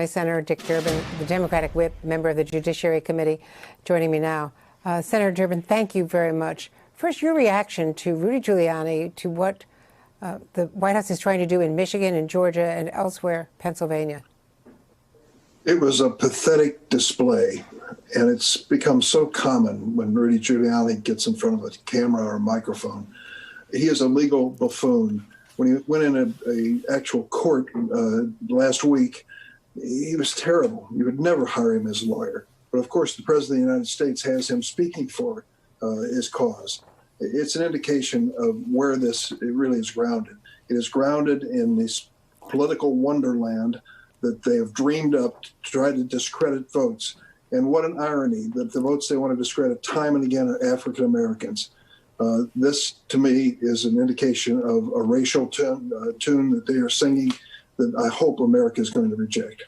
Senator Dick Durbin, the Democratic whip, member of the Judiciary Committee, joining me now. Senator Durbin, thank you very much. First, your reaction to Rudy Giuliani, to what the White House is trying to do in Michigan and Georgia and elsewhere, Pennsylvania. It was a pathetic display, and it's become so common when Rudy Giuliani gets in front of a camera or a microphone. He is a legal buffoon. When he went in a actual court last week, he was terrible. You would never hire him as a lawyer. But of course, the President of the United States has him speaking for his cause. It's an indication of where it really is grounded. It is grounded in this political wonderland that they have dreamed up to try to discredit votes. And what an irony that the votes they want to discredit time and again are African Americans. This, to me, is an indication of a racial tune that they are singing that I hope America is going to reject.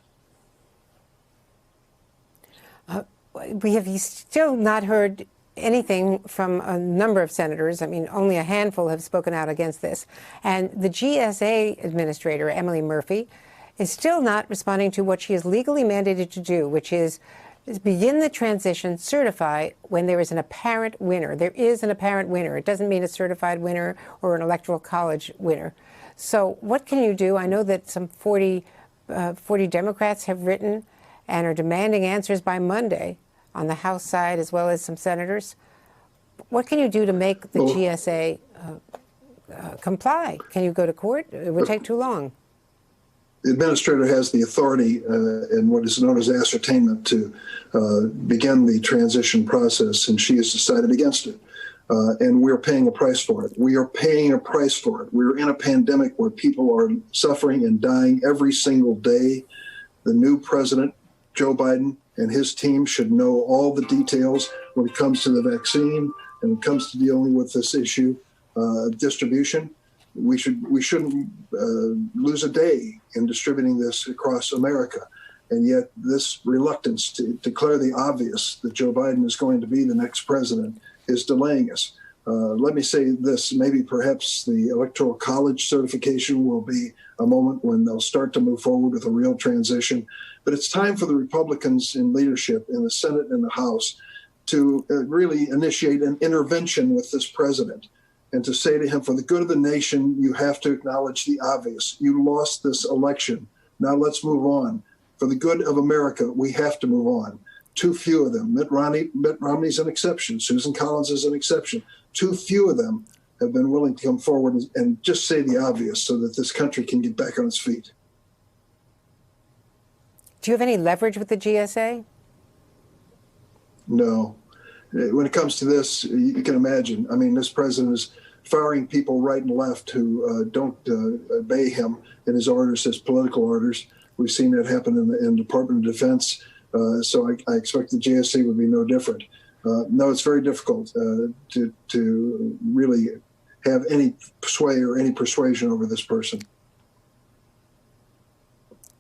We have still not heard anything from a number of senators. I mean, only a handful have spoken out against this. And the GSA administrator, Emily Murphy, is still not responding to what she is legally mandated to do, which is begin the transition, certify when there is an apparent winner. There is an apparent winner. It doesn't mean a certified winner or an electoral college winner. So what can you do? I know that some 40 Democrats have written and are demanding answers by Monday on the House side, as well as some senators. What can you do to make the GSA comply? Can you go to court? It would take too long. The administrator has the authority in what is known as ascertainment to begin the transition process, and she has decided against it. And we're paying a price for it. We are paying a price for it. We're in a pandemic where people are suffering and dying every single day. The new president, Joe Biden, and his team should know all the details when it comes to the vaccine and when it comes to dealing with this issue of distribution. We shouldn't lose a day in distributing this across America. And yet this reluctance to declare the obvious that Joe Biden is going to be the next president is delaying us. Let me say this, maybe perhaps the Electoral College certification will be a moment when they'll start to move forward with a real transition. But it's time for the Republicans in leadership in the Senate and the House to really initiate an intervention with this president and to say to him, for the good of the nation, you have to acknowledge the obvious. You lost this election. Now let's move on. For the good of America, we have to move on. Too few of them. Mitt Romney's an exception. Susan Collins is an exception. Too few of them have been willing to come forward and just say the obvious so that this country can get back on its feet. Do you have any leverage with the GSA? No. When it comes to this, you can imagine. I mean, this president is firing people right and left who don't obey him in his orders, his political orders. We've seen that happen in the Department of Defense. So I expect the GSA would be no different. No, it's very difficult to really have any sway or any persuasion over this person.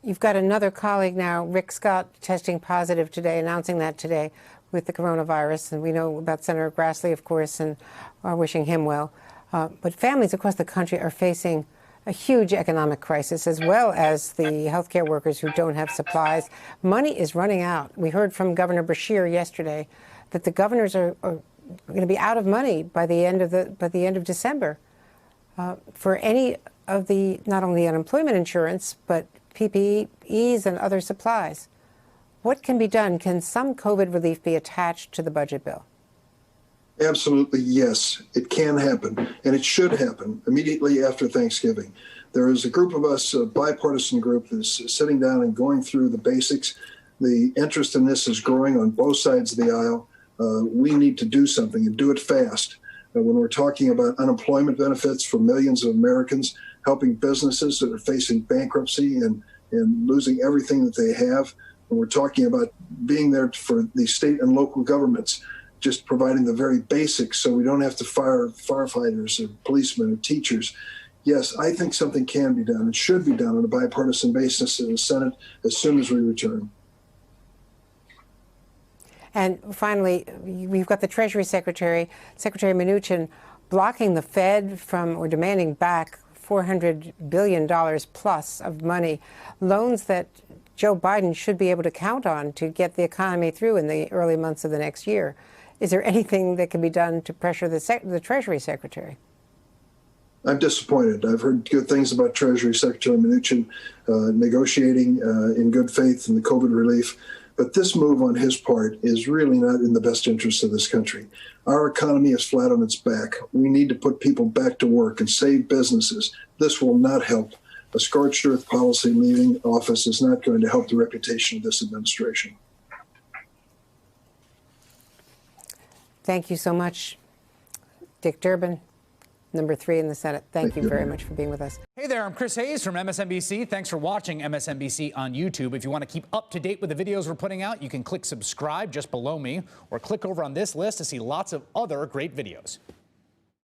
You've got another colleague now, Rick Scott, testing positive today, announcing that today with the coronavirus. And we know about Senator Grassley, of course, and are wishing him well. But families across the country are facing a huge economic crisis, as well as the healthcare workers who don't have supplies. Money is running out. We heard from Governor Beshear yesterday that the governors are going to be out of money by the end of December for any of the, not only unemployment insurance, but PPEs and other supplies. What can be done? Can some COVID relief be attached to the budget bill? Absolutely, yes. It can happen, and it should happen immediately after Thanksgiving. There is a group of us, a bipartisan group, that's sitting down and going through the basics. The interest in this is growing on both sides of the aisle. We need to do something and do it fast. When we're talking about unemployment benefits for millions of Americans, helping businesses that are facing bankruptcy and losing everything that they have, when we're talking about being there for the state and local governments, just providing the very basics so we don't have to fire firefighters or policemen or teachers. Yes, I think something can be done and should be done on a bipartisan basis in the Senate as soon as we return. And finally, we've got the Treasury Secretary, Secretary Mnuchin, blocking the Fed from or demanding back $400 billion plus of money, loans that Joe Biden should be able to count on to get the economy through in the early months of the next year. Is there anything that can be done to pressure the Treasury Secretary? I'm disappointed. I've heard good things about Treasury Secretary Mnuchin negotiating in good faith in the COVID relief. But this move on his part is really not in the best interest of this country. Our economy is flat on its back. We need to put people back to work and save businesses. This will not help. A scorched earth policy leaving office is not going to help the reputation of this administration. Thank you so much, Dick Durbin, number 3 in the Senate. Thank you very much for being with us. Hey there, I'm Chris Hayes from MSNBC. Thanks for watching MSNBC on YouTube. If you want to keep up to date with the videos we're putting out, you can click subscribe just below me or click over on this list to see lots of other great videos.